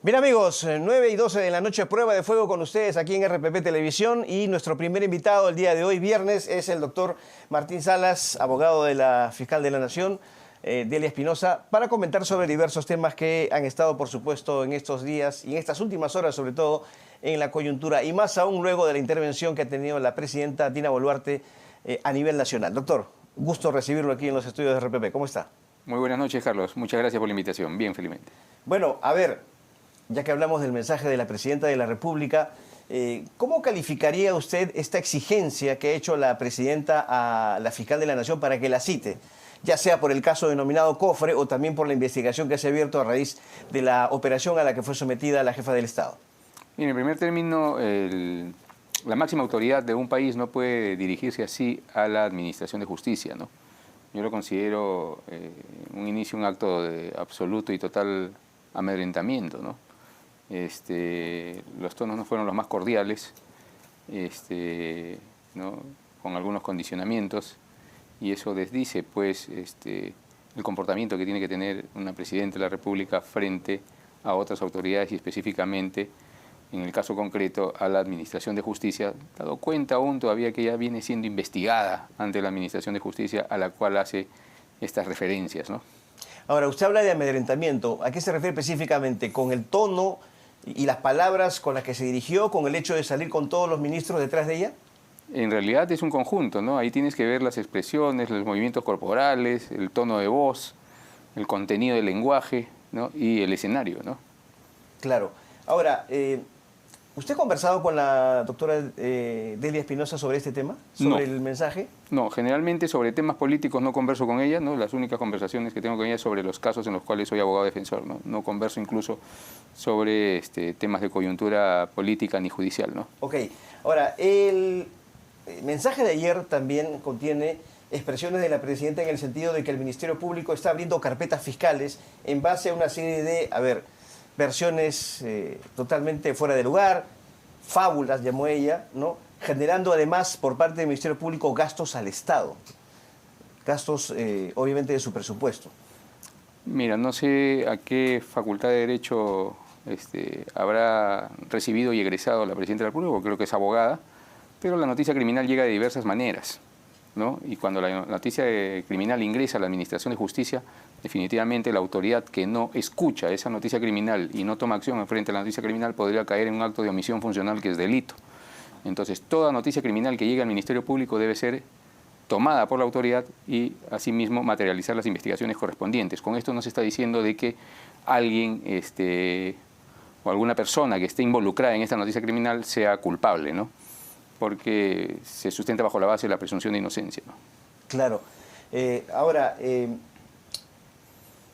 Bien amigos, 9:12 de la noche, prueba de fuego con ustedes aquí en RPP Televisión, y nuestro primer invitado el día de hoy, viernes, es el doctor Martín Salas, abogado de la Fiscal de la Nación, Delia Espinosa, para comentar sobre diversos temas que han estado, por supuesto, en estos días y en estas últimas horas, sobre todo, en la coyuntura, y más aún luego de la intervención que ha tenido la presidenta Dina Boluarte a nivel nacional. Doctor, gusto recibirlo aquí en los estudios de RPP. ¿Cómo está? Muy buenas noches, Carlos. Muchas gracias por la invitación. Bien, felizmente. Bueno, a ver, ya que hablamos del mensaje de la Presidenta de la República, ¿cómo calificaría usted esta exigencia que ha hecho la Presidenta a la Fiscal de la Nación para que la cite? Ya sea por el caso denominado Cofre o también por la investigación que se ha abierto a raíz de la operación a la que fue sometida la jefa del Estado. Mire, en primer término, la máxima autoridad de un país no puede dirigirse así a la Administración de Justicia, ¿no? Yo lo considero un acto de absoluto y total amedrentamiento, ¿no? Los tonos no fueron los más cordiales, ¿no? Con algunos condicionamientos, y eso desdice pues el comportamiento que tiene que tener una Presidenta de la República frente a otras autoridades, y específicamente en el caso concreto a la Administración de Justicia, dado cuenta aún todavía que ya viene siendo investigada ante la Administración de Justicia, a la cual hace estas referencias, ¿no? Ahora, usted habla de amedrentamiento. ¿A qué se refiere específicamente? ¿Con el tono y las palabras con las que se dirigió, con el hecho de salir con todos los ministros detrás de ella? En realidad es un conjunto, ¿no? Ahí tienes que ver las expresiones, los movimientos corporales, el tono de voz, el contenido del lenguaje, ¿no? Y el escenario, ¿no? Claro. Ahora, ¿usted ha conversado con la doctora Delia Espinosa sobre este tema? ¿Sobre el mensaje? No, generalmente sobre temas políticos no converso con ella, ¿no? Las únicas conversaciones que tengo con ella es sobre los casos en los cuales soy abogado defensor, ¿no? No converso incluso sobre temas de coyuntura política ni judicial, ¿no? Ok. Ahora, el mensaje de ayer también contiene expresiones de la Presidenta en el sentido de que el Ministerio Público está abriendo carpetas fiscales en base a una serie de, versiones totalmente fuera de lugar, fábulas, llamó ella, ¿no? Generando además por parte del Ministerio Público gastos al Estado, gastos obviamente de su presupuesto. Mira, no sé a qué facultad de Derecho habrá recibido y egresado la Presidenta de la República, porque creo que es abogada, pero la noticia criminal llega de diversas maneras, ¿no? Y cuando la noticia criminal ingresa a la Administración de Justicia, definitivamente la autoridad que no escucha esa noticia criminal y no toma acción frente a la noticia criminal podría caer en un acto de omisión funcional, que es delito. Entonces, toda noticia criminal que llegue al Ministerio Público debe ser tomada por la autoridad y asimismo materializar las investigaciones correspondientes. Con esto no se está diciendo de que alguien o alguna persona que esté involucrada en esta noticia criminal sea culpable, ¿no? Porque se sustenta bajo la base de la presunción de inocencia, ¿no? Claro. Ahora,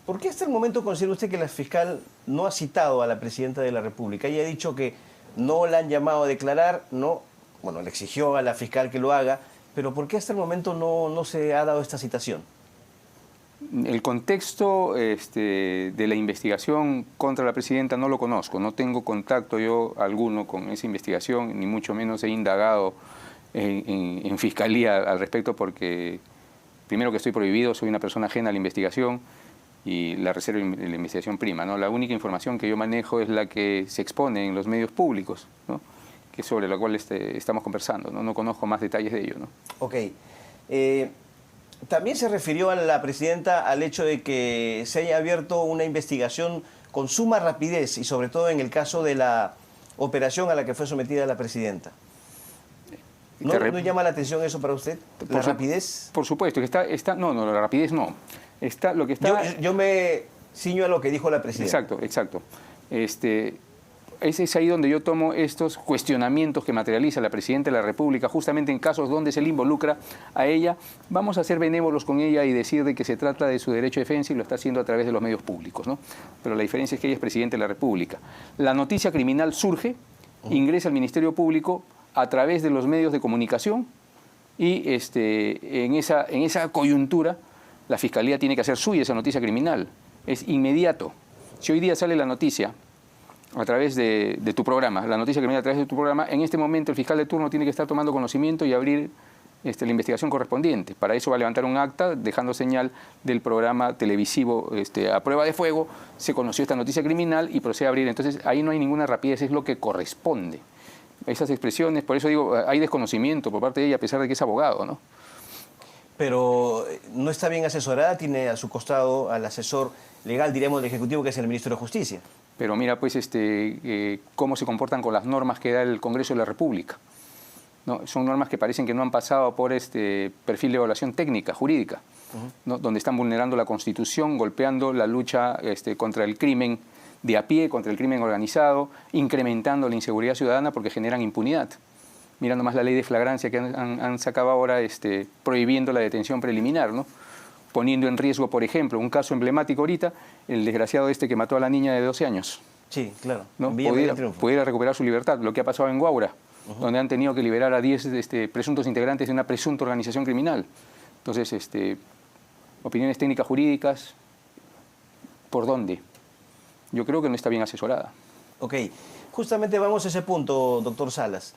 ¿por qué hasta el momento considera usted que la fiscal no ha citado a la Presidenta de la República? Ella ha dicho que no la han llamado a declarar, no, bueno, le exigió a la fiscal que lo haga, pero ¿por qué hasta el momento no se ha dado esta citación? El contexto de la investigación contra la Presidenta no lo conozco, no tengo contacto yo alguno con esa investigación, ni mucho menos he indagado en Fiscalía al respecto, porque primero que estoy prohibido, soy una persona ajena a la investigación y la reserva de la investigación prima, ¿no? La única información que yo manejo es la que se expone en los medios públicos, ¿no? Que es sobre la cual estamos conversando, ¿no? No conozco más detalles de ello, ¿no? Ok. También se refirió a la Presidenta al hecho de que se haya abierto una investigación con suma rapidez y sobre todo en el caso de la operación a la que fue sometida la Presidenta. ¿No llama la atención eso para usted? ¿La rapidez? Por supuesto, que no, la rapidez no. Lo que está... Yo me ciño a lo que dijo la Presidenta. Exacto. Ese es ahí donde yo tomo estos cuestionamientos que materializa la Presidenta de la República, justamente en casos donde se le involucra a ella. Vamos a ser benévolos con ella y decir de que se trata de su derecho de defensa y lo está haciendo a través de los medios públicos, ¿no? Pero la diferencia es que ella es Presidenta de la República. La noticia criminal surge, ingresa al Ministerio Público a través de los medios de comunicación y en esa coyuntura la Fiscalía tiene que hacer suya esa noticia criminal. Es inmediato. Si hoy día sale la noticia a través de tu programa, la noticia criminal a través de tu programa, en este momento el fiscal de turno tiene que estar tomando conocimiento y abrir la investigación correspondiente. Para eso va a levantar un acta dejando señal del programa televisivo A Prueba de Fuego. Se conoció esta noticia criminal y procede a abrir. Entonces ahí no hay ninguna rapidez, es lo que corresponde. Esas expresiones, por eso digo, hay desconocimiento por parte de ella a pesar de que es abogado, ¿no? Pero no está bien asesorada, tiene a su costado al asesor legal, diremos, del Ejecutivo, que es el Ministro de Justicia. Pero mira, pues, cómo se comportan con las normas que da el Congreso de la República. ¿No? Son normas que parecen que no han pasado por perfil de evaluación técnica, jurídica, ¿no? Donde están vulnerando la Constitución, golpeando la lucha contra el crimen de a pie, contra el crimen organizado, incrementando la inseguridad ciudadana porque generan impunidad. Mira nomás la ley de flagrancia que han sacado ahora prohibiendo la detención preliminar, ¿no? Poniendo en riesgo, por ejemplo, un caso emblemático ahorita, el desgraciado que mató a la niña de 12 años. Sí, claro. ¿No? Pudiera recuperar su libertad, lo que ha pasado en Guaura, donde han tenido que liberar a 10 presuntos integrantes de una presunta organización criminal. Entonces, opiniones técnicas jurídicas, ¿por dónde? Yo creo que no está bien asesorada. Ok, justamente vamos a ese punto, doctor Salas.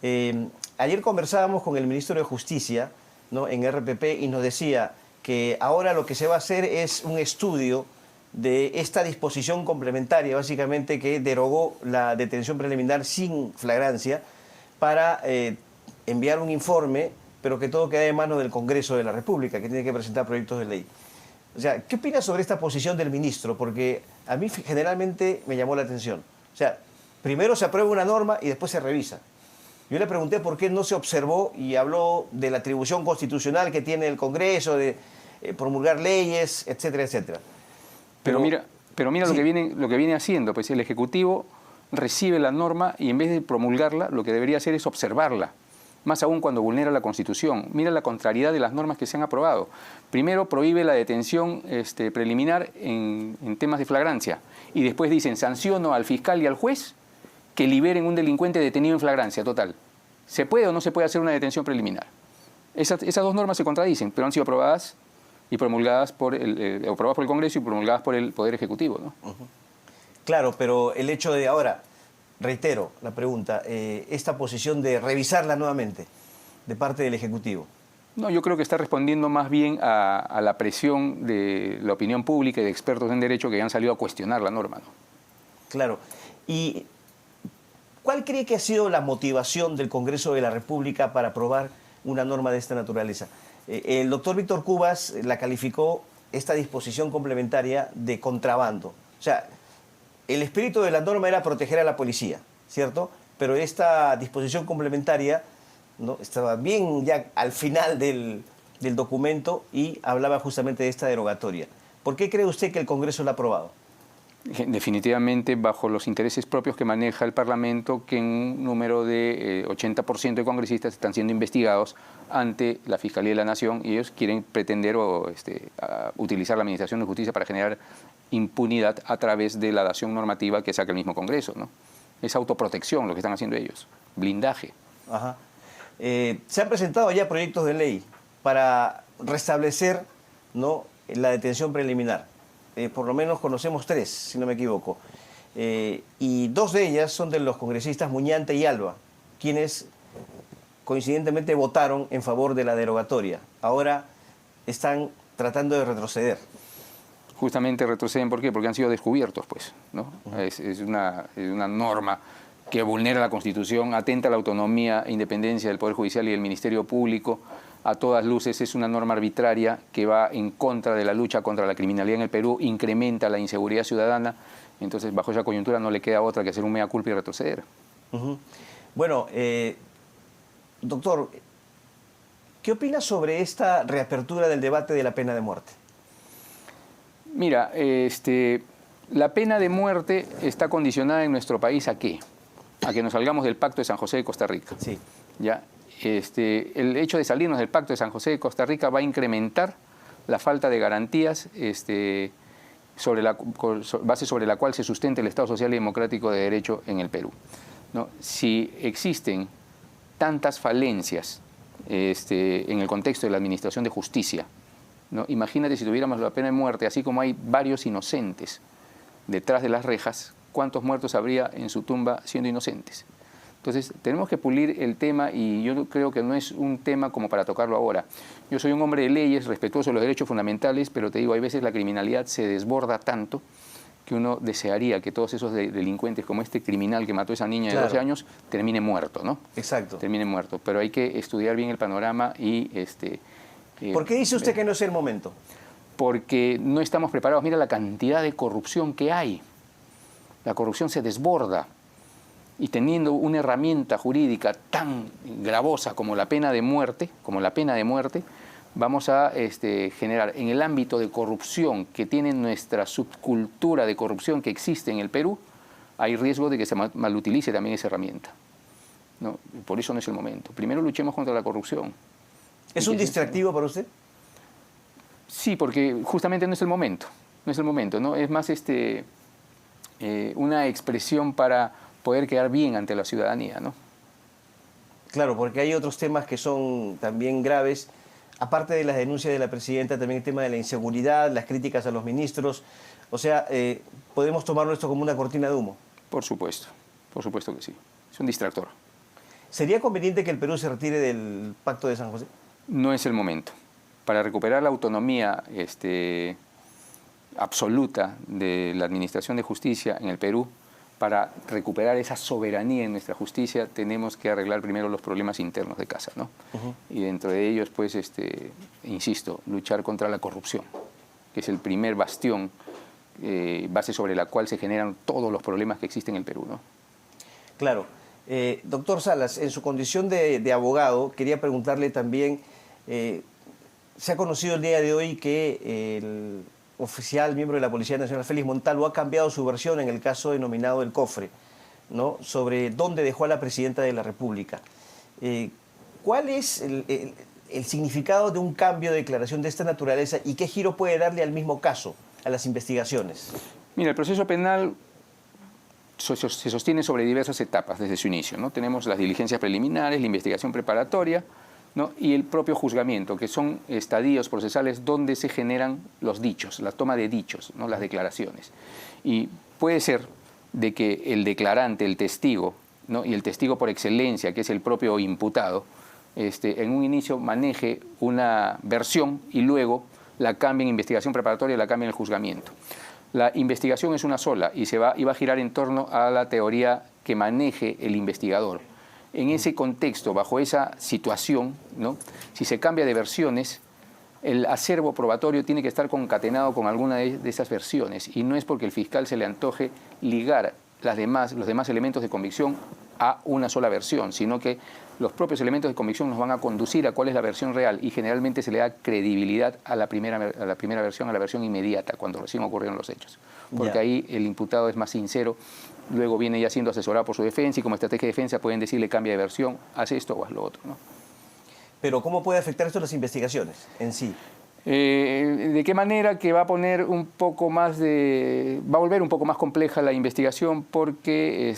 Ayer conversábamos con el Ministro de Justicia, ¿no?, en RPP, y nos decía que ahora lo que se va a hacer es un estudio de esta disposición complementaria, básicamente, que derogó la detención preliminar sin flagrancia, para enviar un informe, pero que todo queda en manos del Congreso de la República, que tiene que presentar proyectos de ley. O sea, ¿qué opinas sobre esta posición del ministro? Porque a mí generalmente me llamó la atención. O sea, primero se aprueba una norma y después se revisa. Yo le pregunté por qué no se observó y habló de la atribución constitucional que tiene el Congreso, de promulgar leyes, etcétera, etcétera. Pero mira sí, lo que viene haciendo, pues el Ejecutivo recibe la norma y en vez de promulgarla, lo que debería hacer es observarla, más aún cuando vulnera la Constitución. Mira la contrariedad de las normas que se han aprobado. Primero prohíbe la detención preliminar en temas de flagrancia y después dicen sanciono al fiscal y al juez que liberen un delincuente detenido en flagrancia total. ¿Se puede o no se puede hacer una detención preliminar? Esas dos normas se contradicen, pero han sido aprobadas y promulgadas aprobadas por el Congreso y promulgadas por el Poder Ejecutivo, ¿no? Claro, pero el hecho de ahora, reitero la pregunta, esta posición de revisarla nuevamente de parte del Ejecutivo. No, yo creo que está respondiendo más bien a la presión de la opinión pública y de expertos en derecho que han salido a cuestionar la norma, ¿no? Claro. ¿Y cuál cree que ha sido la motivación del Congreso de la República para aprobar una norma de esta naturaleza? El doctor Víctor Cubas la calificó, esta disposición complementaria, de contrabando. O sea, el espíritu de la norma era proteger a la policía, ¿cierto? Pero esta disposición complementaria, ¿no?, estaba bien ya al final del documento y hablaba justamente de esta derogatoria. ¿Por qué cree usted que el Congreso la ha aprobado? Definitivamente bajo los intereses propios que maneja el Parlamento, que un número de 80% de congresistas están siendo investigados ante la Fiscalía de la Nación y ellos quieren pretender utilizar la Administración de Justicia para generar impunidad a través de la dación normativa que saca el mismo Congreso, ¿no? Es autoprotección lo que están haciendo ellos, blindaje. Ajá. Se han presentado ya proyectos de ley para restablecer, ¿no?, la detención preliminar. Por lo menos conocemos 3, si no me equivoco. Y 2 de ellas son de los congresistas Muñante y Alba, quienes coincidentemente votaron en favor de la derogatoria. Ahora están tratando de retroceder. Justamente retroceden, ¿por qué? Porque han sido descubiertos, pues, ¿no? Es una norma que vulnera la Constitución, atenta a la autonomía e independencia del Poder Judicial y del Ministerio Público. A todas luces es una norma arbitraria que va en contra de la lucha contra la criminalidad en el Perú, incrementa la inseguridad ciudadana. Entonces, bajo esa coyuntura no le queda otra que hacer un mea culpa y retroceder. Bueno, doctor, ¿qué opina sobre esta reapertura del debate de la pena de muerte? Mira, la pena de muerte está condicionada en nuestro país ¿a qué? A que nos salgamos del Pacto de San José de Costa Rica. Sí. ¿Ya? El hecho de salirnos del Pacto de San José de Costa Rica va a incrementar la falta de garantías base sobre la cual se sustenta el Estado Social y Democrático de Derecho en el Perú, ¿no? Si existen tantas falencias en el contexto de la administración de justicia, ¿no? Imagínate si tuviéramos la pena de muerte, así como hay varios inocentes detrás de las rejas, ¿cuántos muertos habría en su tumba siendo inocentes? Entonces, tenemos que pulir el tema y yo creo que no es un tema como para tocarlo ahora. Yo soy un hombre de leyes, respetuoso de los derechos fundamentales, pero te digo, hay veces la criminalidad se desborda tanto que uno desearía que todos esos delincuentes, como este criminal que mató a esa niña de 12 años, termine muerto, ¿no? Exacto. Termine muerto. Pero hay que estudiar bien el panorama y... ¿Por qué dice usted que no es el momento? Porque no estamos preparados. Mira la cantidad de corrupción que hay. La corrupción se desborda. Y teniendo una herramienta jurídica tan gravosa como la pena de muerte, vamos a generar en el ámbito de corrupción que tiene nuestra subcultura de corrupción que existe en el Perú, hay riesgo de que se malutilice también esa herramienta, ¿no? Por eso no es el momento. Primero luchemos contra la corrupción. ¿Es un distractivo para usted? Sí, porque justamente no es el momento. No es el momento, ¿no? Es más una expresión para poder quedar bien ante la ciudadanía, ¿no? Claro, porque hay otros temas que son también graves. Aparte de las denuncias de la presidenta, también el tema de la inseguridad, las críticas a los ministros. O sea, ¿podemos tomarlo esto como una cortina de humo? Por supuesto que sí. Es un distractor. ¿Sería conveniente que el Perú se retire del Pacto de San José? No es el momento. Para recuperar la autonomía absoluta de la Administración de Justicia en el Perú, para recuperar esa soberanía en nuestra justicia, tenemos que arreglar primero los problemas internos de casa, ¿no? Y dentro de ellos, pues, insisto, luchar contra la corrupción, que es el primer bastión, base sobre la cual se generan todos los problemas que existen en el Perú, ¿no? Claro. Doctor Salas, en su condición de abogado, quería preguntarle también, se ha conocido el día de hoy que el oficial, miembro de la Policía Nacional, Félix Montalvo, ha cambiado su versión en el caso denominado El Cofre, ¿no? Sobre dónde dejó a la Presidenta de la República. ¿Cuál es el significado de un cambio de declaración de esta naturaleza y qué giro puede darle al mismo caso, a las investigaciones? Mira, el proceso penal se sostiene sobre diversas etapas desde su inicio, ¿no? Tenemos las diligencias preliminares, la investigación preparatoria, ¿no? Y el propio juzgamiento, que son estadios procesales donde se generan los dichos, la toma de dichos, ¿no? Las declaraciones. Y puede ser de que el declarante, el testigo, ¿no? Y el testigo por excelencia, que es el propio imputado, en un inicio maneje una versión y luego la cambie en investigación preparatoria y la cambie en el juzgamiento. La investigación es una sola y va a girar en torno a la teoría que maneje el investigador. En ese contexto, bajo esa situación, ¿no? Si se cambia de versiones, el acervo probatorio tiene que estar concatenado con alguna de esas versiones y no es porque el fiscal se le antoje ligar los demás elementos de convicción a una sola versión, sino que los propios elementos de convicción nos van a conducir a cuál es la versión real y generalmente se le da credibilidad a la primera versión, a la versión inmediata, cuando recién ocurrieron los hechos. Porque ahí el imputado es más sincero, luego viene ya siendo asesorado por su defensa y como estrategia de defensa pueden decirle cambia de versión, haz esto o haz lo otro, ¿no? Pero ¿cómo puede afectar esto a las investigaciones en sí? ¿De qué manera? Que va a poner un poco más va a volver un poco más compleja la investigación porque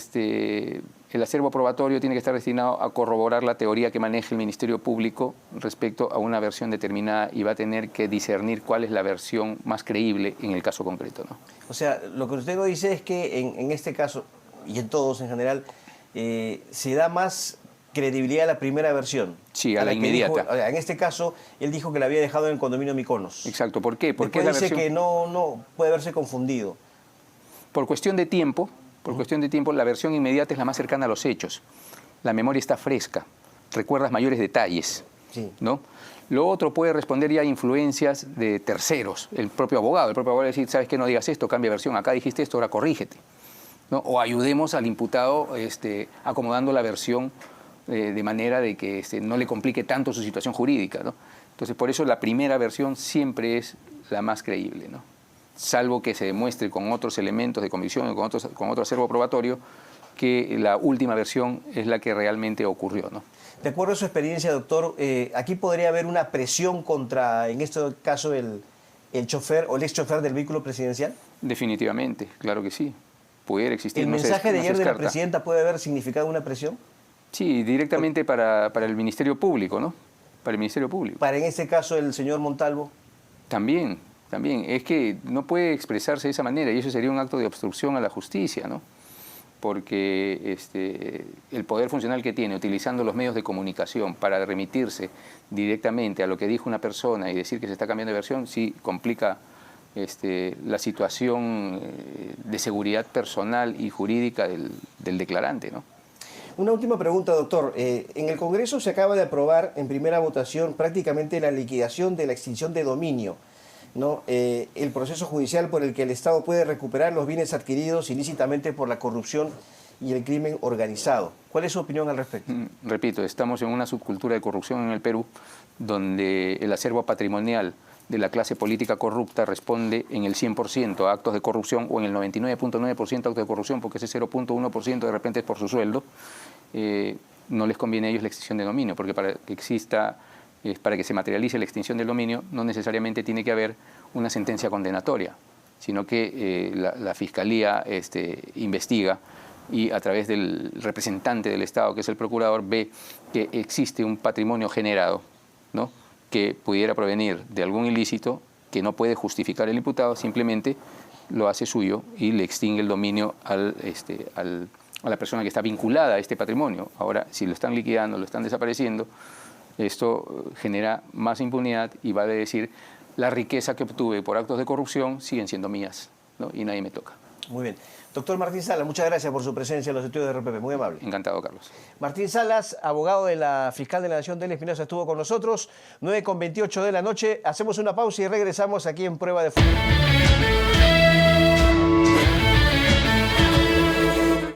el acervo probatorio tiene que estar destinado a corroborar la teoría que maneja el Ministerio Público respecto a una versión determinada y va a tener que discernir cuál es la versión más creíble en el caso concreto, ¿no? O sea, lo que usted nos dice es que en este caso, y en todos en general, se da más credibilidad a la primera versión. Sí, a la inmediata. Dijo, en este caso, él dijo que la había dejado en el condominio Mykonos. Exacto. ¿Por qué? Porque después dice que no puede haberse confundido. Por cuestión de tiempo, la versión inmediata es la más cercana a los hechos. La memoria está fresca, recuerdas mayores detalles, ¿no? Lo otro puede responder ya a influencias de terceros, el propio abogado va a decir, ¿sabes qué? No digas esto, cambia versión, acá dijiste esto, ahora corrígete, ¿no? O ayudemos al imputado acomodando la versión de manera de que no le complique tanto su situación jurídica, ¿no? Entonces, por eso la primera versión siempre es la más creíble, ¿no? Salvo que se demuestre con otros elementos de convicción o con otro acervo probatorio que la última versión es la que realmente ocurrió, ¿no? De acuerdo a su experiencia, doctor, aquí podría haber una presión contra, en este caso, el chofer o el ex chofer del vehículo presidencial. Definitivamente, claro que sí. Pudiera existir. ¿El mensaje de ayer de la presidenta puede haber significado una presión? Sí, directamente para el Ministerio Público, ¿no? Para el Ministerio Público. ¿Para en este caso el señor Montalvo? También. Es que no puede expresarse de esa manera y eso sería un acto de obstrucción a la justicia, ¿no? porque el poder funcional que tiene, utilizando los medios de comunicación para remitirse directamente a lo que dijo una persona y decir que se está cambiando de versión, sí complica la situación de seguridad personal y jurídica del declarante, ¿no? Una última pregunta, doctor. En el Congreso se acaba de aprobar en primera votación prácticamente la liquidación de la extinción de dominio, ¿no? El proceso judicial por el que el Estado puede recuperar los bienes adquiridos ilícitamente por la corrupción y el crimen organizado. ¿Cuál es su opinión al respecto? Repito, estamos en una subcultura de corrupción en el Perú, donde el acervo patrimonial de la clase política corrupta responde en el 100% a actos de corrupción o en el 99.9% a actos de corrupción, porque ese 0.1% de repente es por su sueldo. No les conviene a ellos la extinción de dominio, porque para que se materialice la extinción del dominio no necesariamente tiene que haber una sentencia condenatoria, sino que la Fiscalía investiga y a través del representante del Estado, que es el procurador, ve que existe un patrimonio generado, ¿no?, que pudiera provenir de algún ilícito que no puede justificar el imputado, simplemente lo hace suyo y le extingue el dominio a la persona que está vinculada a este patrimonio. Ahora, si lo están liquidando, lo están desapareciendo, esto genera más impunidad y vale decir, la riqueza que obtuve por actos de corrupción siguen siendo mías, ¿no?, y nadie me toca. Muy bien. Doctor Martín Salas, muchas gracias por su presencia en los estudios de RPP. Muy amable. Encantado, Carlos. Martín Salas, abogado de la fiscal de la Nación, Delia Espinosa, estuvo con nosotros. 9:28 de la noche. Hacemos una pausa y regresamos aquí en Prueba de Fuego.